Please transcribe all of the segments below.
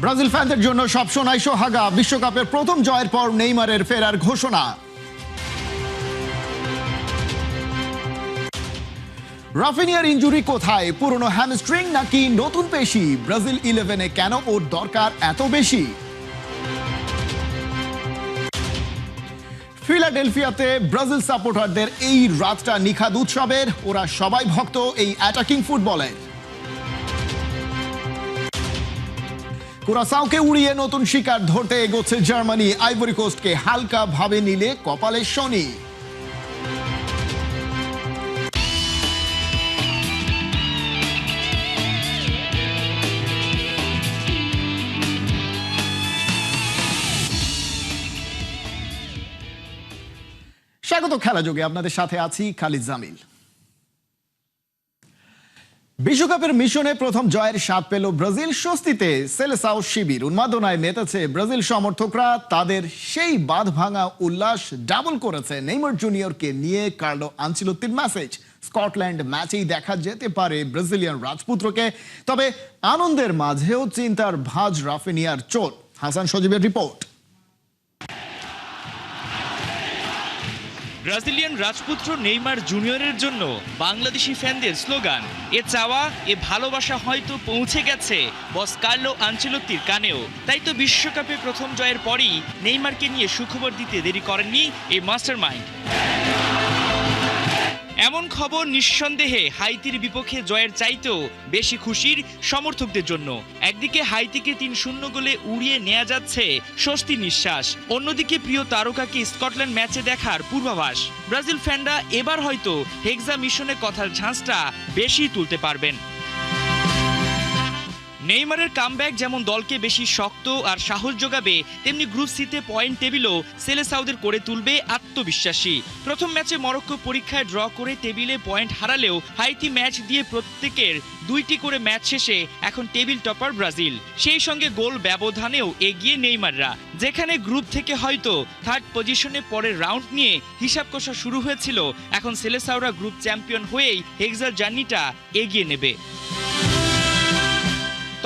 Brazil ফ্যানদের জন্য সব সোনাই সোহাগা। বিশ্বকাপের প্রথম জয়ের পর নেইমারের ফেরার ঘোষণা। রাফিনিয়ার ইনজুরি কোথায়? পুরনো হ্যামস্ট্রিং নাকি নতুন পেশি? ব্রাজিল 11-এ কেন ওর দরকার এত বেশি? ফিলাডেলফিয়াতে ব্রাজিল সাপোর্টারদের এই রাতটা নিখাদ উৎসবের। ওরা সবাই ভক্ত এই অ্যাটাকিং ফুটবলের। কুরাসাওকে উড়িয়ে নতুন শিকার ধরতে এগোচ্ছে জার্মানি। আইভরি কোস্টকে হালকা ভাবে নিলে কপালে শনি। স্বাগত খেলা যোগে, আপনাদের সাথে আছি খালিদ জামিল। বিশ্বকাপের মিশনে প্রথম জয়ের স্বাদ পেল ব্রাজিল। স্বস্তিতে সেলেসাও শিবির। উন্মাদনায় মেতেছে ব্রাজিল সমর্থকরা। তাদের সেই বাঁধ ভাঙা উল্লাস ডাবল করেছে নেইমার জুনিয়রকে নিয়ে কার্লো আনচেলত্তির মেসেজ। স্কটল্যান্ড ম্যাচেই দেখা যেতে পারে ব্রাজিলিয়ান রাজপুত্রকে। তবে আনন্দের মাঝেও চিন্তার ভাঁজ রাফিনিয়ার চোট। হাসান সজীবের রিপোর্ট। ব্রাজিলিয়ান রাজপুত্র নেইমার জুনিয়রের জন্য বাংলাদেশি ফ্যানদের স্লোগান। এ চাওয়া, এ ভালোবাসা হয়তো পৌঁছে গেছে বস কার্লো আনচেলত্তির কানেও। তাই তো বিশ্বকাপে প্রথম জয়ের পরই নেইমারকে নিয়ে সুখবর দিতে দেরি করেননি এই মাস্টারমাইন্ড। এমন খবর নিঃসন্দেহে হাইতির বিপক্ষে জয়ের চাইতেও বেশি খুশির সমর্থকদের জন্য। একদিকে হাইতিকে 3-0 গোলে উড়িয়ে নেওয়া যাচ্ছে স্বস্তি নিঃশ্বাস, অন্যদিকে প্রিয় তারকাকে স্কটল্যান্ড ম্যাচে দেখার পূর্বাভাস। ব্রাজিল ফ্যানরা এবার হয়তো হেক্সা মিশনে কথার ঝাঁজটা বেশি তুলতে পারবেন। নেইমারের কামব্যাক যেমন দলকে বেশি শক্ত আর সাহস যোগাবে, তেমনি গ্রুপ সিতে পয়েন্ট টেবিলও সেলেসাওদের করে তুলবে আত্মবিশ্বাসী। প্রথম ম্যাচে মরক্কো পরীক্ষায় ড্র করে টেবিলে পয়েন্ট হারালেও হাইতি ম্যাচ দিয়ে প্রত্যেকের 2টি করে ম্যাচ শেষে এখন টেবিল টপার ব্রাজিল। সেই সঙ্গে গোল ব্যবধানেও এগিয়ে নেইমাররা। যেখানে গ্রুপ থেকে হয়তো থার্ড পজিশনে পরের রাউন্ড নিয়ে হিসাব কষা শুরু হয়েছিল, এখন সেলেসাওরা গ্রুপ চ্যাম্পিয়ন হয়েই হেক্সার জার্নিটা এগিয়ে নেবে।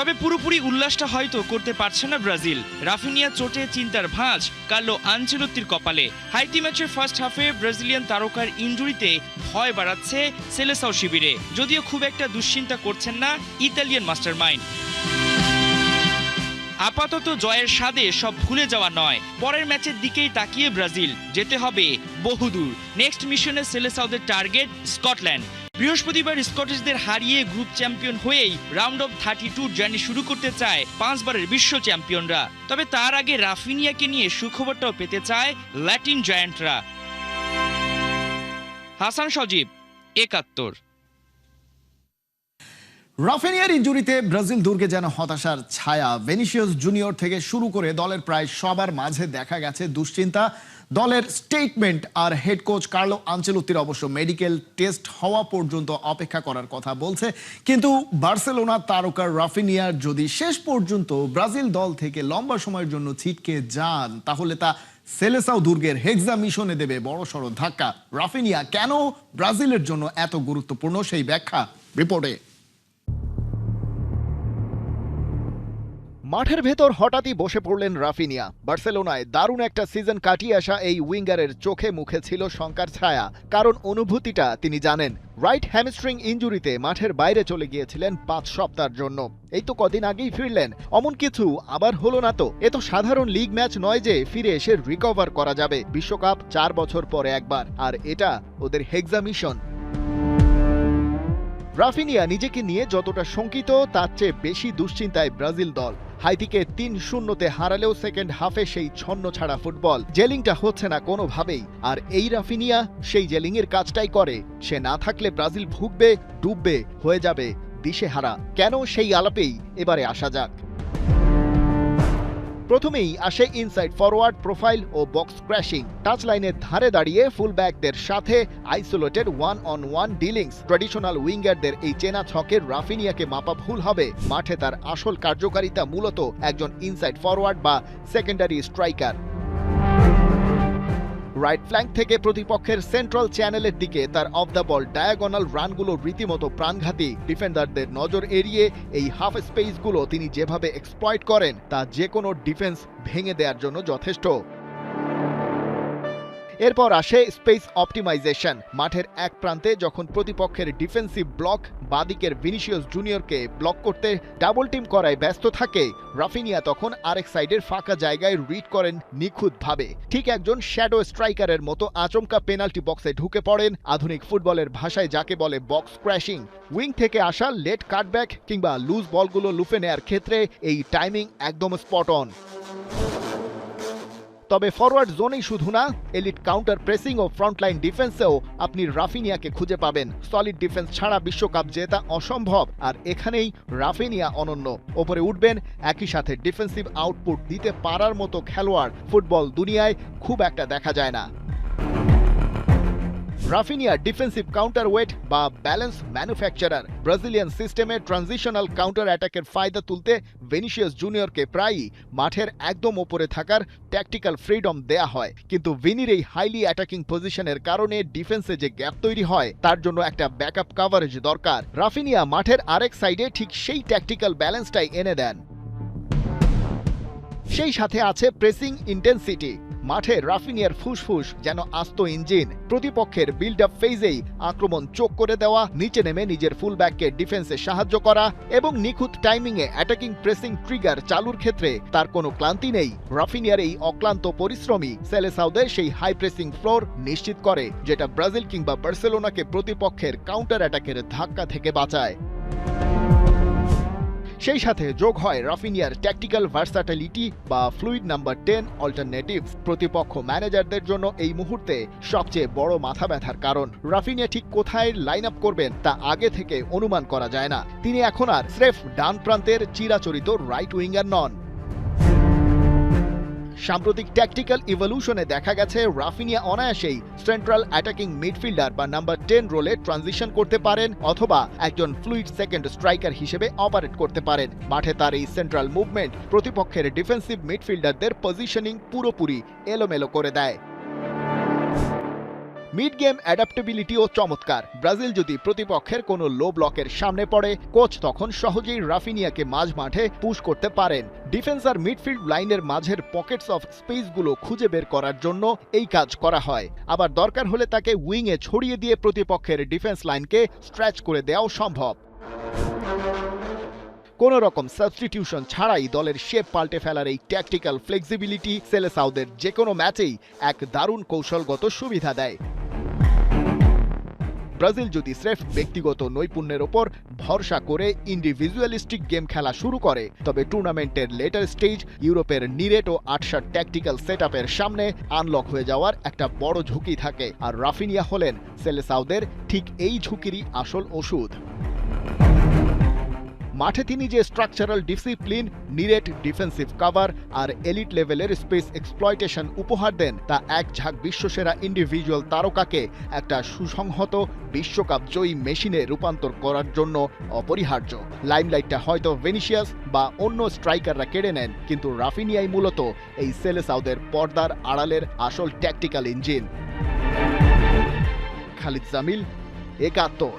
তবে পুরোপুরি উল্লাসটা হয়তো করতে পারছে না ব্রাজিল। রাফিনিয়া চোটে চিন্তার ভাঁজ কার্লো আনচেলত্তির কপালে। হাইতি ম্যাচের ফার্স্ট হাফে ব্রাজিলিয়ান তারকার ইনজুরিতে ভয় বাড়াচ্ছে সেলেসাও শিবিরে, যদিও খুব একটা দুশ্চিন্তা করছেন না ইতালিয়ান মাস্টারমাইন্ড। আপাতত জয়ের স্বাদে সব ভুলে যাওয়া নয়, পরের ম্যাচের দিকেই তাকিয়ে ব্রাজিল। যেতে হবে বহুদূর। নেক্সট মিশনে সেলেসাওদের টার্গেট স্কটল্যান্ড। বৃহস্পতিবার স্কটিশদের হারিয়ে গ্রুপ চ্যাম্পিয়ন হয়েই রাউন্ড অফ 32 জার্নি শুরু করতে চায় 5 বারের বিশ্ব চ্যাম্পিয়নরা। তবে তার আগে রাফিনিয়াকে নিয়ে সুখবরটাও পেতে চায় ল্যাটিন জায়ান্টরা। হাসান সজীব, 71। রাফিনিয়ার ইনজুরিতে ব্রাজিল দুর্গে যেন হতাশার ছায়া। ভিনিসিয়াস জুনিয়র থেকে শুরু করে দলের প্রায় সবার মাঝে দেখা গেছে দুশ্চিন্তা। দলের স্টেটমেন্ট আর হেড কোচ কার্লো আনচেলত্তির অবশ্য মেডিকেল টেস্ট হওয়া পর্যন্ত অপেক্ষা করার কথা বলছে। কিন্তু বার্সেলোনার তারকা রাফিনিয়ার যদি শেষ পর্যন্ত ব্রাজিল দল থেকে লম্বা সময়ের জন্য ছিটকে যান, তাহলে তা সেলেসাও দুর্গের হেক্সা মিশনে দেবে বড়সড় ধাক্কা। রাফিনিয়া কেন ব্রাজিলের জন্য এত গুরুত্বপূর্ণ, সেই ব্যাখ্যা রিপোর্টে। মাঠের ভেতর হঠাৎই বসে পড়লেন রাফিনিয়া। বার্সেলোনায় দারুণ একটা সিজন কাটিয়ে আসা এই উইঙ্গারের চোখে মুখে ছিল শঙ্কার ছায়া, কারণ অনুভূতিটা তিনি জানেন। রাইট হ্যামস্ট্রিং ইনজুরিতে মাঠের বাইরে চলে গিয়েছিলেন 5 সপ্তাহের জন্য। এই তো কদিন আগেই ফিরলেন। অমন কিছু আবার হলো না তো। এ তো সাধারণ লিগ ম্যাচ নয় যে ফিরে এসে রিকভার করা যাবে। বিশ্বকাপ 4 বছর পরে একবার, আর এটা ওদের হেক্সা মিশন। রাফিনিয়া নিজেকে নিয়ে যতটা শঙ্কিত, তার চেয়ে বেশি দুশ্চিন্তায় ব্রাজিল দল। হাইতিকে 3-0 হারালেও সেকেন্ড হাফে সেই ছন্ন ছাড়া ফুটবল, জেলিংটা হচ্ছে না কোনোভাবেই। আর এই রাফিনিয়া সেই জেলিংয়ের কাজটাই করে। সে না থাকলে ব্রাজিল ভুগবে, ডুববে, হয়ে যাবে দিশেহারা। কেন, সেই আলাপেই এবারে আসা যাক। প্রথমেই আসে ইনসাইড ফরওয়ার্ড প্রোফাইল ও বক্স ক্র্যাশিং। টাচ লাইনের ধারে দাঁড়িয়ে ফুলব্যাকদের সাথে আইসোলেটেড 1-on-1 ডিলিংস। ট্র্যাডিশনাল উইঙ্গারদের এই চেনা ছকের রাফিনিয়াকে মাপা ভুল হবে। মাঠে তার আসল কার্যকারিতা মূলত একজন ইনসাইড ফরওয়ার্ড বা সেকেন্ডারি স্ট্রাইকার। রাইট ফ্ল্যাঙ্ক থেকে প্রতিপক্ষের সেন্ট্রাল চ্যানেলের দিকে তার অফ দ্য বল ডায়াগোনাল রানগুলো রীতিমতো প্রাণঘাতী। ডিফেন্ডারদের নজর এড়িয়ে এই হাফ স্পেসগুলো তিনি যেভাবে এক্সপ্লয়েট করেন তা যে কোনো ডিফেন্স ভেঙে দেওয়ার জন্য যথেষ্ট। এরপর আসে স্পেস অপটিমাইজেশন। মাঠের এক প্রান্তে যখন প্রতিপক্ষের ডিফেন্সিভ ব্লক বাদিকের ভিনিসিয়াস জুনিয়রকে ব্লক করতে ডাবল টিম করায় ব্যস্ত থাকে, রাফিনিয়া তখন আরেক সাইডের ফাঁকা জায়গায় রিড করেন নিখুঁতভাবে। ঠিক একজন শ্যাডো স্ট্রাইকারের মতো আচমকা পেনাল্টি বক্সে ঢুকে পড়েন, আধুনিক ফুটবলের ভাষায় যাকে বলে বক্স ক্র্যাশিং। উইং থেকে আসা লেট কাটব্যাক কিংবা লুজ বলগুলো লুফে নেয়ার ক্ষেত্রে এই টাইমিং একদম স্পট অন। তবে ফরওয়ার্ড জোনেই শুধু না, এলিট কাউন্টার প্রেসিং ও ফ্রন্টলাইন ডিফেন্সেও আপনি রাফিনিয়াকে খুঁজে পাবেন। সলিড ডিফেন্স ছাড়া বিশ্বকাপ জেতা অসম্ভব, আর এখানেই রাফিনিয়া অনন্য। ওপরে উঠবেন, একই সাথে ডিফেন্সিভ আউটপুট দিতে পারার মতো খেলোয়াড় ফুটবল দুনিয়ায় খুব একটা দেখা যায় না। রাফিনিয়া ডিফেন্সিভ কাউন্টার ওয়েট বা ব্যালেন্স ম্যানুফ্যাকচারার। ব্রাজিলিয়ান সিস্টেমে ট্রানজিশনাল কাউন্টার অ্যাটাকের ফায়দা তুলতে ভিনিসিয়াস জুনিয়রকে প্রায়ই মাঠের একদম ওপরে থাকার ট্যাকটিক্যাল ফ্রিডম দেয়া হয়, কিন্তু ভিনির এই হাইলি অ্যাটাকিং পজিশনের কারণে ডিফেন্সে যে গ্যাপ তৈরি হয় তার জন্য একটা ব্যাকআপ কাভারেজ দরকার। রাফিনিয়া মাঠের আরেক সাইডে ঠিক সেই ট্যাকটিক্যাল ব্যালেন্সটাই এনে দেন। সেই সাথে আছে প্রেসিং ইন্টেন্সিটি। মাঠে রাফিনিয়ার ফুসফুস যেন আস্ত ইঞ্জিন। প্রতিপক্ষের বিল্ড আপ ফেজেই আক্রমণ চোখ করে দেওয়া, নিচে নেমে নিজের ফুলব্যাককে ডিফেন্সে সাহায্য করা এবং নিখুঁত টাইমিংয়ে অ্যাটাকিং প্রেসিং ট্রিগার চালুর ক্ষেত্রে তার কোনো ক্লান্তি নেই। রাফিনিয়ার এই অক্লান্ত পরিশ্রমী সেলেসাউদের সেই হাই প্রেসিং ফ্লোর নিশ্চিত করে, যেটা ব্রাজিল কিংবা বার্সেলোনাকে প্রতিপক্ষের কাউন্টার অ্যাটাকের ধাক্কা থেকে বাঁচায়। সেই সাথে যোগ হয় রাফিনিয়ার ট্যাকটিক্যাল ভার্সাটিলিটি বা ফ্লুইড নাম্বার 10 অল্টারনেটিভস। প্রতিপক্ষ ম্যানেজারদের জন্য এই মুহূর্তে সবচেয়ে বড় মাথা ব্যথার কারণ। রাফিনিয়া ঠিক কোথায় লাইন আপ করবেন তা আগে থেকে অনুমান করা যায় না। তিনি এখন আর স্রেফ ডান প্রান্তের চিরাচরিত রাইট উইঙ্গার নন। সাম্প্রতিক ট্যাকটিক্যাল ইভলিউশনে দেখা গেছে রাফিনিয়া অনায়াসেই সেন্ট্রাল অ্যাটাকিং মিডফিল্ডার বা নাম্বার 10 রোলে ট্রানজিশন করতে পারেন অথবা একজন ফ্লুইড সেকেন্ড স্ট্রাইকার হিসেবে অপারেট করতে পারেন। মাঠে তার এই সেন্ট্রাল মুভমেন্ট প্রতিপক্ষের ডিফেন্সিভ মিডফিল্ডারদের পজিশনিং পুরোপুরি এলোমেলো করে দেয়। মিড গেম অ্যাডাপ্টেবিলিটিও চমৎকার। ব্রাজিল যদি প্রতিপক্ষের কোনো লো ব্লকের সামনে পড়ে, কোচ তখন সহজেই রাফিনিয়াকে মাঝ মাঠে পুশ করতে পারেন। ডিফেন্স আর মিডফিল্ড লাইনের মাঝের পকেটস অফ স্পেসগুলো খুঁজে বের করার জন্য এই কাজ করা হয়। আবার দরকার হলে তাকে উইংয়ে ছড়িয়ে দিয়ে প্রতিপক্ষের ডিফেন্স লাইনকে স্ট্রেচ করে দেওয়াও সম্ভব। কোন রকম সাবস্টিটিউশন ছাড়াই দলের শেপ পাল্টে ফেলার এই ট্যাকটিক্যাল ফ্লেক্সিবিলিটি সেলেসাউদের যে কোনো ম্যাচেই এক দারুণ কৌশলগত সুবিধা দেয়। ব্রাজিল যদি স্রেফ ব্যক্তিগত নৈপুণ্যের ওপর ভরসা করে ইন্ডিভিজুয়ালিস্টিক গেম খেলা শুরু করে, তবে টুর্নামেন্টের লেটার স্টেজ ইউরোপের নিরেট ও ৮০ ট্যাকটিক্যাল সেটআপের সামনে আনলক হয়ে যাওয়ার একটা বড় ঝুঁকি থাকে, আর রাফিনিয়া হলেন সেলেসাউদের ঠিক এই ঝুঁকিরই আসল ওষুধ। মাঠে তিনি যে স্ট্রাকচারাল ডিসিপ্লিন, নিরেট ডিফেন্সিভ কভার আর এলিট লেভেলের স্পেস এক্সপ্লয়টেশন উপহার দেন তা এক ঝাঁক বিশ্বসেরা ইন্ডিভিজুয়াল তারকাকে একটা সুসংহত বিশ্বকাপ জয়ী মেশিনে রূপান্তর করার জন্য অপরিহার্য। লাইমলাইটটা হয়তো ভিনিসিয়াস বা অন্য স্ট্রাইকাররা কেড়ে নেন, কিন্তু রাফিনিয়াই মূলত এই সেলেসাউদের পর্দার আড়ালের আসল ট্যাকটিক্যাল ইঞ্জিন। খালিদ জামিল, একাত্তর।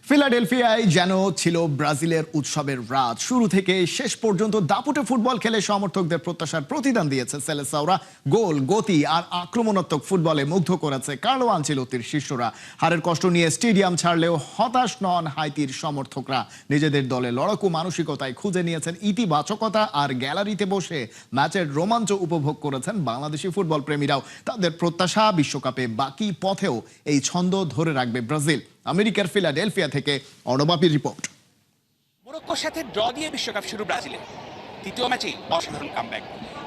ফিলাডেলফিয়ায় যেন ছিল ব্রাজিলের উৎসবের রাত। শুরু থেকে শেষ পর্যন্ত দাপুটে ফুটবল খেলে সমর্থকদের প্রত্যাশার প্রতিদান দিয়েছে সেলেসাওরা। গোল, গতি আর আক্রমণাত্মক ফুটবলে মুগ্ধ করেছে কার্লো আনচেলোত্তির শিষ্যরা। হারের কষ্ট নিয়ে স্টেডিয়াম ছাড়লেও হতাশ নন হাইতির সমর্থকরা। নিজেদের দলে লড়াকু মানসিকতায় খুঁজে নিয়েছেন ইতিবাচকতা, আর গ্যালারিতে বসে ম্যাচের রোমাঞ্চ উপভোগ করেছেন বাংলাদেশি ফুটবল প্রেমীরাও। তাদের প্রত্যাশা, বিশ্বকাপে বাকি পথেও এই ছন্দ ধরে রাখবে ব্রাজিল। আমেরিকার ফিলাডেলফিয়া থেকে অর্ণবাপীর রিপোর্ট। মরক্কোর সাথে ড্র দিয়ে বিশ্বকাপ শুরু ব্রাজিলের। দ্বিতীয় ম্যাচেই অসাধারণ কামব্যাক।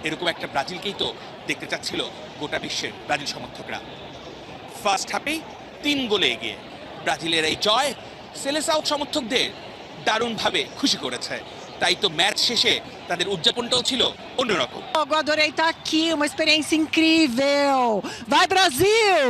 এরকম একটা ব্রাজিলকেই তো দেখতে চাচ্ছিল গোটা বিশ্বের ব্রাজিল সমর্থকরা। ফার্স্ট হাফেই 3 গোলে এগিয়ে ব্রাজিলের এই জয় সেলেসাও সমর্থকদের দারুণভাবে খুশি করেছে। তাই তো ম্যাচ শেষে তাদের উদযাপনটাও ছিল অন্যরকম। Eu adorei estar aqui, uma experiência incrível. Vai Brasil!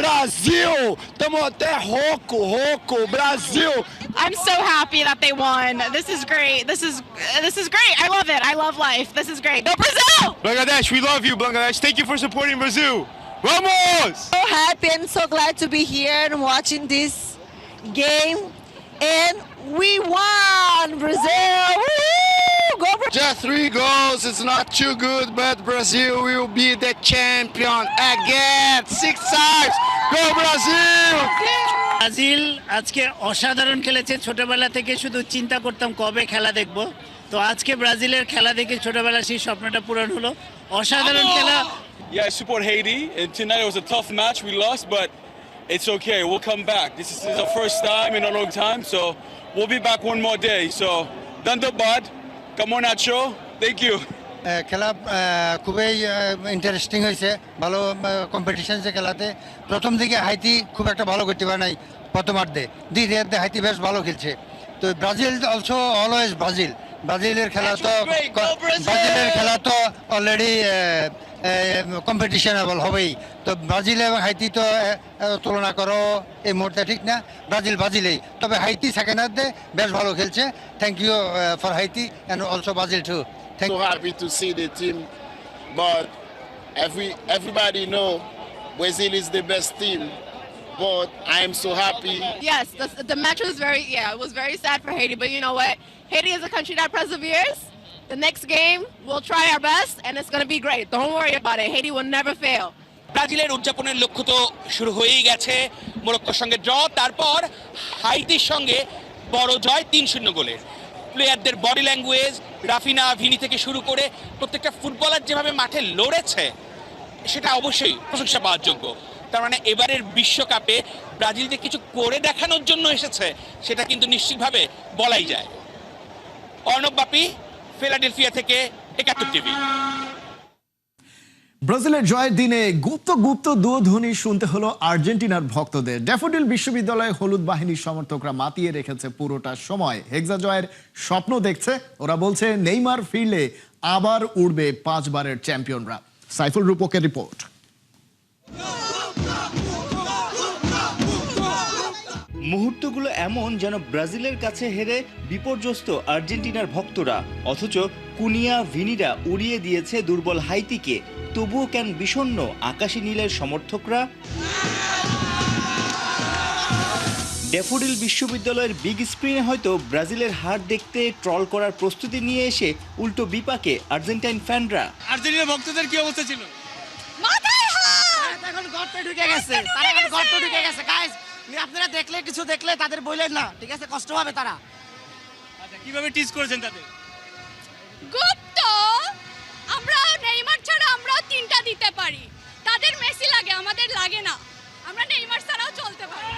Brasil! Tamo até rouco, Brasil! I'm so happy that they won. This is great. This is great. I love it. I love life. This is great. Go Brazil! Bangladesh, we love you, Bangladesh. Thank you for supporting Brazil. Vamos! So happy and so glad to be here and watching this game. And we won, Brazil! Woo! Go Brazil! Just 3 goals. It's not too good, but Brazil will be the champion again 6 times. Go Brazil! Brazil আজকে অসাধারণ খেলেছে। ছোটবেলা থেকে শুধু চিন্তা করতাম কবে খেলা দেখব, তো আজকে ব্রাজিলের খেলা দেখে ছোটবেলার সেই স্বপ্নটা পূরণ হলো। অসাধারণ খেলা। Yeah, I support Haiti, and tonight was a tough match. We lost, but it's okay. We'll come back. This is our first time in a long time, so we'll be back one more day. So, Dando Bad, come on, Nacho. Thank you. খেলা খুবই interesting হয়েছে, ভালো competition যে খেলাতে। প্রথম দিকে Haiti খুব একটা ভালো করতে পারে নাই প্রথমার্ধে, দ্বিতীয়ার্ধে হাইতি বেশ ভালো খেলছে। তো ব্রাজিল অলসো অলওয়েজ ব্রাজিলের খেলা তো অলরেডি কম্পিটিশনেবল হবেই। তো ব্রাজিল এবং হাইতি তো তুলনা করো এই মুহূর্তে ঠিক না, ব্রাজিলেই। তবে হাইতি সেকেন্ডার্ধে বেশ ভালো খেলছে। Thank you for Haiti and also Brazil too. So happy to see the team, but everybody know Brazil is the best team. But I am so happy. Yes, the match was it was very sad for Haiti, but you know what? Haiti is a country that perseveres. The next game, we'll try our best, and it's going to be great. Don't worry about it. Haiti will never fail. ব্রাজিলের উদযাপনের লক্ষ্য তো শুরু হয়েই গেছে। মরক্কোর সঙ্গে draw, তারপর হাইতির সঙ্গে বড় জয় 3-0 গোলের। প্লেয়ারদের বডি ল্যাঙ্গুয়েজ, রাফিনা, ভিনি থেকে শুরু করে প্রত্যেকটা ফুটবলার যেভাবে মাঠে লড়েছে, সেটা অবশ্যই প্রশংসা পাওয়ার যোগ্য। তার মানে এবারের বিশ্বকাপে ব্রাজিল যে কিছু করে দেখানোর জন্য এসেছে, সেটা কিন্তু নিশ্চিতভাবে বলাই যায়। অর্ণব বাপি, ফিলাডেলফিয়া থেকে 71 টিভি। ব্রাজিলের জয়ের দিনে গুপ্ত দুধ্বনি শুনতে হলো আর্জেন্টিনার ভক্তদের। ড্যাফোডিল বিশ্ববিদ্যালয়ে হলুদ বাহিনীর সমর্থকরা মাতিয়ে রেখেছে পুরোটা সময়। হেক্সা জয়ের স্বপ্ন দেখছে ওরা। বলছে নেইমার ফিরলে আবার উড়বে 5 বারের চ্যাম্পিয়নরা। সাইফুল রূপকের রিপোর্ট। মুহূর্তগুলো এমন যেন ব্রাজিলের কাছে হেরে বিপর্যস্ত আর্জেন্টিনার ভক্তরা, অথচ কুনিয়া, ভিনিরা উড়িয়ে দিয়েছে দুর্বল হাইতিকে। তবুও কেন বিষণ্ণ আকাশী নীলের সমর্থকরা? ড্যাফোডিল বিশ্ববিদ্যালয়ের বিগ স্ক্রিনে হয়তো ব্রাজিলের হার দেখতে ট্রল করার প্রস্তুতি নিয়ে এসে উল্টো বিপাকে আর্জেন্টাইন ফ্যানরা। আর্জেন্টিনার ভক্তদের কি অবস্থা ছিল? এখন গর্তে ঢুকে গেছে, তারা এখন গর্তে ঢুকে গেছে। গাইস, আপনারা কিছু দেখলে তাদের বললেন না, ঠিক আছে? কষ্ট হবে তারা। আচ্ছা, কিভাবে টিজ করেছেন তাদের? গুপ্ত, আমরা নেইমার ছাড়া আমরা 3টা দিতে পারি। তাদের মেসি লাগে, আমাদের লাগে না। আমরা নেইমার ছাড়াও চলতে পারি।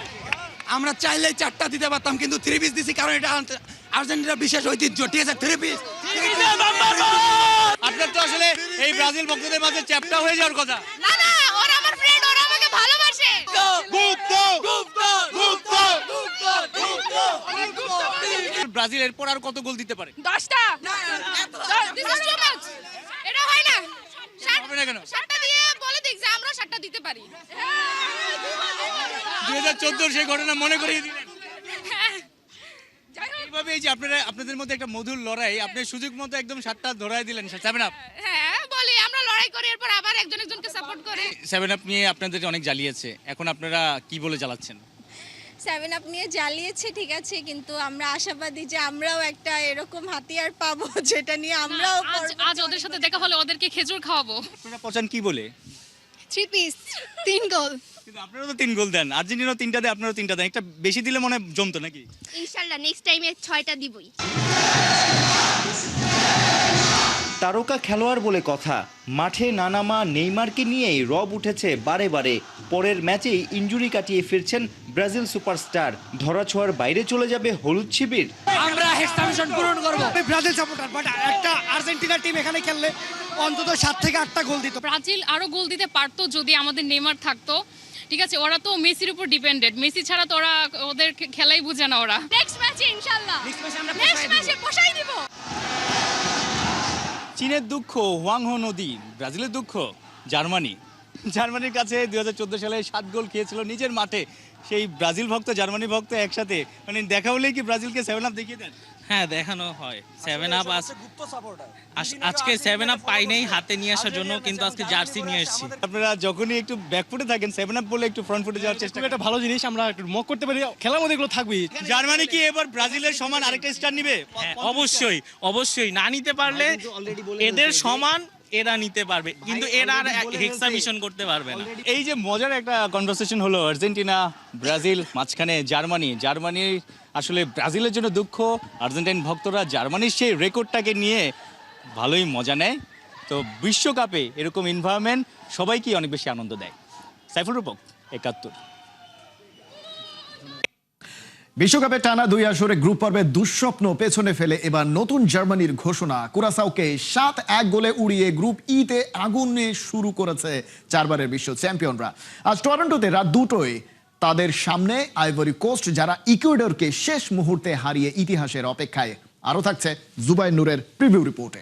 আমরা চাইলে 4টা দিতে পারতাম, কিন্তু 3 পিস দিছি, কারণ এটা আর্জেন্টিনার বিশেষ ঐতিহ্য, ঠিক আছে? 3 পিস। আপনার তো আসলে এই ব্রাজিল ভক্তদের মাঝে চ্যাপ্টা হয়ে যাওয়ার কথা। না না, ওরা আমার ফ্রেন্ড, ওরা আমাকে ভালোবাসে। ব্রাজিল এরপর আর কত গোল দিতে পারে? 10টা। এটা হয় না। হবে না কেন? 7টা দিয়ে বলে দেখ যে আমরা 7টা দিতে পারি। 2014 সেই ঘটনা মনে করিয়ে দিলেন। যাই হোক, এইভাবে এই যে আপনাদের মধ্যে একটা মধুর লড়াই, আপনি সুযোগ মতো একদম 7টা ধরাই দিলেন। 7 আপ, হ্যাঁ বলি, আমরা লড়াই করি, এরপর আবার একজনকে সাপোর্ট করি। 7 আপ নিয়ে আপনাদের অনেক জ্বালিয়েছে, এখন আপনারা কি বলে জ্বালাচ্ছেন? 7 আপ নিয়ে জ্বালিয়েছে, ঠিক আছে, কিন্তু আমরা আশাবাদী যে আমরাও একটা এরকম হাতিয়ার পাবো, যেটা নিয়ে আমরাও আজ ওদের সাথে দেখা হলে ওদেরকে খেজুর খাওয়াবো। আপনারা পচান কি বলে? 3 পিস 3 গোল। কিন্তু আপনারা তো 3 গোল দেন, আর্জেন্টিনাও 3টা দেয়, আপনারাও 3টা দেন। একটা বেশি দিলে মনে হয় জমতো নাকি? ইনশাআল্লাহ নেক্সট টাইমে 6টা দিবই। তারকা খেলোয়াড় বলে কথা, মাঠে না নামা নেইমারকে নিয়েই রব উঠেছে বারে বারে। পরের ম্যাচেই ইনজুরি কাটিয়ে ফিরছেন ব্রাজিল সুপারস্টার। ধরাছোঁয়ার বাইরে চলে যাবে হলুদ শিবির। আমরা হেক্সা মিশন পূরণ করব। ব্রাজিল সাপোর্টার, বাট একটা আর্জেন্টিনা টিম এখানে খেললে অন্তত 7 থেকে 8টা গোল দিত। ব্রাজিল আরো গোল দিতে পারতো যদি আমাদের নেইমার থাকতো, ঠিক আছে? ওরা তো মেসির উপর ডিপেন্ডেড, মেসি ছাড়া তো ওরা ওদের খেলাই বুঝে না ওরা। নেক্সট ম্যাচে ইনশাআল্লাহ, নেক্সট ম্যাচে পোষাই দিব। চীনের দুঃখ হোয়াংহো নদী, ব্রাজিলের দুঃখ জার্মানির কাছে 2014 সালে 7 গোল খেয়েছিল নিজের মাঠে। সেই ব্রাজিল ভক্ত জার্মানি ভক্ত একসাথে, মানে দেখা হলেই কি ব্রাজিলকে 7 আপ দেখিয়ে দেন? হ্যাঁ, দেখানো হয় 7 আপ। আজকে 7 আপ পাই নাই হাতে নিয়ে আসার জন্য, কিন্তু আজকে জার্সি নিয়ে এসেছি। আপনারা যখনই একটু ব্যাকফুটে থাকেন 7 আপ বলে একটু ফ্রন্ট ফুটে যাওয়ার চেষ্টা করেন। একটা ভালো জিনিস, আমরা একটু মক করতে পারি, খেলার মধ্যে এগুলো থাকবেই। জার্মানি কি এবার ব্রাজিলের সমান আরেকটা স্টার নিবে? অবশ্যই অবশ্যই, না নিতে পারলে এদের সমান এরা নিতে পারবে, কিন্তু এরা আর হেক্সা মিশন করতে পারবে না। এই যে মজার একটা কনভারসেশন হলো আর্জেন্টিনা ব্রাজিল, মাঝখানে জার্মানি আসলে ব্রাজিলের জন্য দুঃখ, আর্জেন্টাইন ভক্তরা জার্মানির সেই রেকর্ডটাকে নিয়ে ভালোই মজা নেয়। তো বিশ্বকাপে এরকম এনভায়রনমেন্ট সবাইকেই অনেক বেশি আনন্দ দেয়। সাইফুল রূপক, ৭১। বিশ্বকাপে টানা 2 আসরে গ্রুপ পর্বে দুঃস্বপ্ন পেছনে ফেলে এবার নতুন জার্মানির ঘোষণা। কুরাসাওকে 7-1 গোলে উড়িয়ে গ্রুপ ইতে আগুনে শুরু করেছে 4 বারের বিশ্ব চ্যাম্পিয়নরা। আজ টরন্টোতে রাত 2টোয় তাদের সামনে আইভরি কোস্ট, যারা ইকুয়েডরকে শেষ মুহূর্তে হারিয়ে ইতিহাসের অপেক্ষায়। আরও থাকছে জুবাইর নূরের প্রিভিউ রিপোর্টে।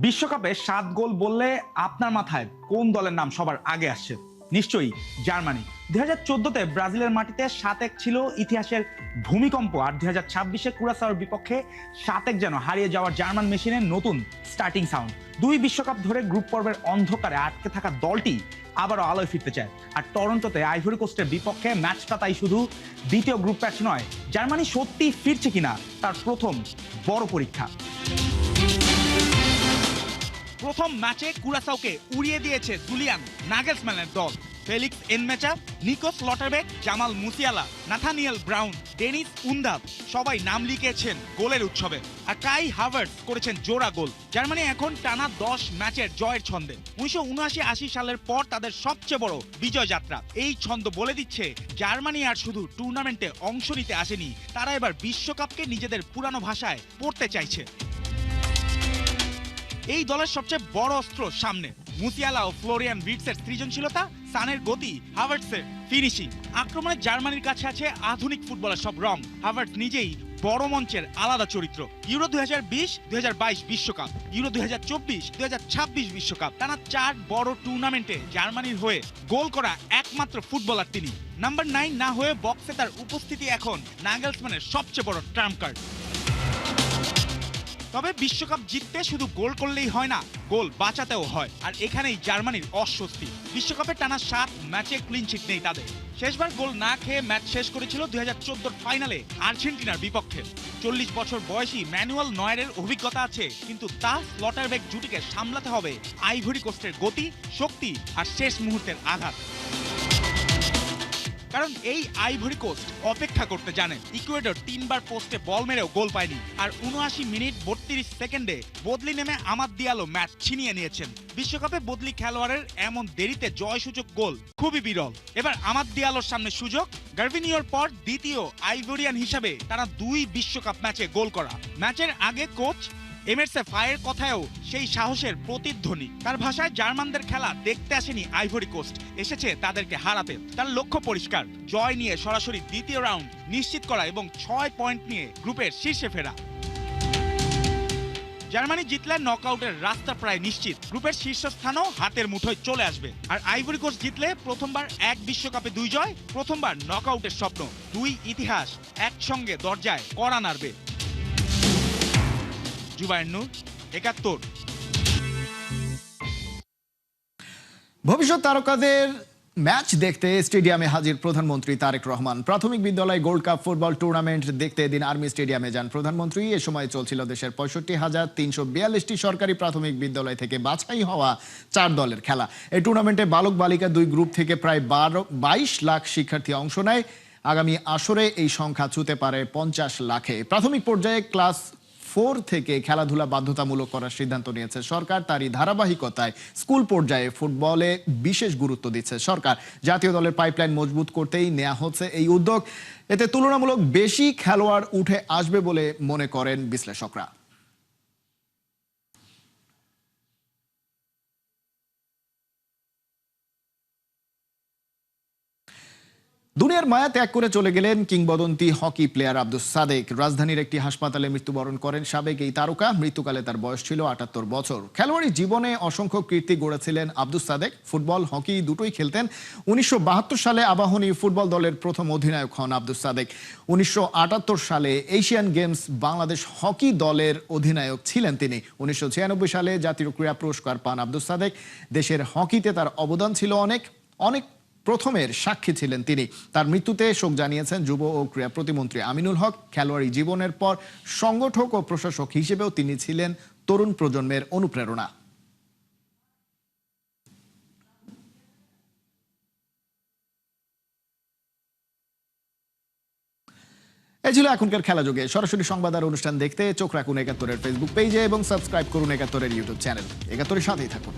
বিশ্বকাপে 7 গোল বললে আপনার মাথায় কোন দলের নাম সবার আগে আসছে? নিশ্চয়ই জার্মানি। 2014-তে ব্রাজিলের মাটিতে 7-1 ছিল ইতিহাসের ভূমিকম্প, আর 2026-এ কুরাসাওর বিপক্ষে 7-1 যেন হারিয়ে যাওয়ার জার্মান মেশিনের নতুন স্টার্টিং সাউন্ড। 2 বিশ্বকাপ ধরে গ্রুপ পর্বের অন্ধকারে আটকে থাকা দলটি আবারও আলোয় ফিরতে চায়। আর টরন্টোতে আইভরি কোস্টের বিপক্ষে ম্যাচটা তাই শুধু দ্বিতীয় গ্রুপ ম্যাচ নয়, জার্মানি সত্যি ফিরছে কিনা তার প্রথম বড় পরীক্ষা। প্রথম ম্যাচে কুরাসাওকে উড়িয়ে দিয়েছে জুলিয়ান নাগেলসম্যানের দল। Felix Nmecha, Nico Schlotterbeck, Jamal Musiala, Nathaniel Brown, Deniz Undav সবাই নাম লিখিয়েছেন গোলের উৎসবে। আর কাই হাভার্টস করেছেন জোড়া গোল। জার্মানি এখন টানা 10 ম্যাচের জয়ের ছন্দে। 1979-80 সালের পর তাদের সবচেয়ে বড় বিজয় যাত্রা। এই ছন্দ বলে দিচ্ছে জার্মানি আর শুধু টুর্নামেন্টে অংশ নিতে আসেনি, তারা এবার বিশ্বকাপকে নিজেদের পুরানো ভাষায় পড়তে চাইছে। এই দলের সবচেয়ে বড় অস্ত্র সামনে মুসিয়ালা ও ফ্লোরিয়ান ভির্টসের সৃজনশীলতা, সানের গতি, হাভার্টসের ফিনিশিং। আক্রমণে জার্মানির কাছে আছে আধুনিক ফুটবলের সব রং। হাভার্টস নিজেই বড় মঞ্চের আলাদা চরিত্র। ইউরো 2020, 2022 বিশ্বকাপ, ইউরো 2024, 2026 বিশ্বকাপ, টানা 4 বড় টুর্নামেন্টে জার্মানির হয়ে গোল করা একমাত্র ফুটবলার তিনি। নাম্বার 9 না হয়ে বক্সে তার উপস্থিতি এখন নাগেলসম্যানের সবচেয়ে বড় ট্রাম্প কার্ড। তবে বিশ্বকাপ জিততে শুধু গোল করলেই হয় না, গোল বাঁচাতেও হয়। আর এখানেই জার্মানির অস্বস্তি। বিশ্বকাপে টানা 7 ম্যাচে ক্লিন শিট নেই তাদের। শেষবার গোল না খেয়ে ম্যাচ শেষ করেছিল 2014 ফাইনালে আর্জেন্টিনার বিপক্ষে। 40 বছর বয়সী ম্যানুয়েল নয়েরের অভিজ্ঞতা আছে, কিন্তু তা স্লটারবেক জুটিকে সামলাতে হবে আইভরি কোস্টের গতি, শক্তি আর শেষ মুহূর্তের আঘাত। কারণ এই আইভরি কোস্ট অপেক্ষা করতে জানে। ইকুয়েডর 3 বার পোস্টে বল মেরেও গোল পায়নি, আর 79 মিনিট 32 সেকেন্ডে বদলি নেমে আমাদ দিয়ালো ম্যাচ ছিনিয়ে নিয়েছেন। বিশ্বকাপে বদলি খেলোয়াড়ের এমন দেরিতে জয়সূচক গোল খুবই বিরল। এবার আমাদ দিয়ালোর সামনে সুযোগ। গার্ভিনিওর পর দ্বিতীয় আইভরিয়ান হিসাবে তারা 2 বিশ্বকাপ ম্যাচে গোল করা। ম্যাচের আগে কোচ এমেরসে ফায়ের কথায়ও সেই সাহসের প্রতিধ্বনি। তার ভাষায় জার্মানদের খেলা দেখতে আসেনি আইভরি কোস্ট, এসেছে তাদেরকে হারাতে। তার লক্ষ্য পরিষ্কার, জয় নিয়ে সরাসরি দ্বিতীয় রাউন্ড নিশ্চিত করা এবং 6 পয়েন্ট নিয়ে গ্রুপের শীর্ষে ফেরা। জার্মানি জিতলে নকআউটের রাস্তা প্রায় নিশ্চিত, গ্রুপের শীর্ষস্থানও হাতের মুঠোয় চলে আসবে। আর আইভরি কোস্ট জিতলে প্রথমবার এক বিশ্বকাপে 2 জয়, প্রথমবার নকআউটের স্বপ্ন। 2 ইতিহাস একসঙ্গে দরজায় কড়া নাড়বে। জুবাইর নূর, ৭১। ভবিষ্যৎ তারকাদের ম্যাচ দেখতে স্টেডিয়ামে হাজির প্রধানমন্ত্রী তারেক রহমান। প্রাথমিক বিদ্যালয় গোল্ড কাপ ফুটবল টুর্নামেন্ট দেখতে এদিন আর্মি স্টেডিয়ামে যান প্রধানমন্ত্রী। এ সময় চলছিল দেশের 65,342টি সরকারি প্রাথমিক বিদ্যালয় থেকে বাছাই হওয়া 4 দলের খেলা। এই টুর্নামেন্টে বালক বালিকা 2 গ্রুপ থেকে প্রায় 22 লাখ শিক্ষার্থী অংশ নেয়। আগামী আসরে এই সংখ্যা ছুঁতে পারে 50 লাখে। প্রাথমিক পর্যায়ে ক্লাস 4 থেকে খেলাধুলা বাধ্যতামূলক করার সিদ্ধান্ত নিয়েছে সরকার। তারই ধারাবাহিকতায় স্কুল পর্যায়ে ফুটবলে বিশেষ গুরুত্ব দিচ্ছে সরকার। জাতীয় দলের পাইপলাইন মজবুত করতেই নেওয়া হচ্ছে এই উদ্যোগ। এতে তুলনামূলক বেশি খেলোয়াড় উঠে আসবে বলে মনে করেন বিশ্লেষকরা। দুনিয়ার মায়া ত্যাগ করে চলে গেলেন কিংবদন্তি হকি প্লেয়ার আব্দুস সাদেক। রাজধানীর একটি হাসপাতালে মৃত্যুবরণ করেন সাবেক এই তারকা। মৃত্যুকালে তার বয়স ছিল ৭৮ বছর। খেলোয়াড়ি জীবনে অসংখ্য কীর্তি গড়েছিলেন আব্দুস সাদেক। ফুটবল, হকি দুটোই খেলতেন। ১৯৭২ সালে আবাহনী ফুটবল দলের প্রথম অধিনায়ক হন আব্দুস সাদেক। ১৯৭৮ সালে এশিয়ান গেমস বাংলাদেশ হকি দলের অধিনায়ক ছিলেন তিনি। ১৯৯৬ সালে জাতীয় ক্রীড়া পুরস্কার পান আব্দুস সাদেক। দেশের হকিতে তার অবদান ছিল অনেক প্রথমের সাক্ষী ছিলেন তিনি। তার মৃত্যুতে শোক জানিয়েছেন যুব ও ক্রীড়া প্রতিমন্ত্রী আমিনুল হক। খেলোয়াড়ি জীবনের পর সংগঠক ও প্রশাসক হিসেবেও তিনি ছিলেন তরুণ প্রজন্মের অনুপ্রেরণা। এই ছিল এখনকার খেলা যোগে। সরাসরি সংবাদ আর অনুষ্ঠান দেখতে চোখ রাখুন ৭১-এর ফেসবুক পেজে এবং সাবস্ক্রাইব করুন ৭১-এর ইউটিউব চ্যানেল। ৭১-এর সাথেই থাকুন।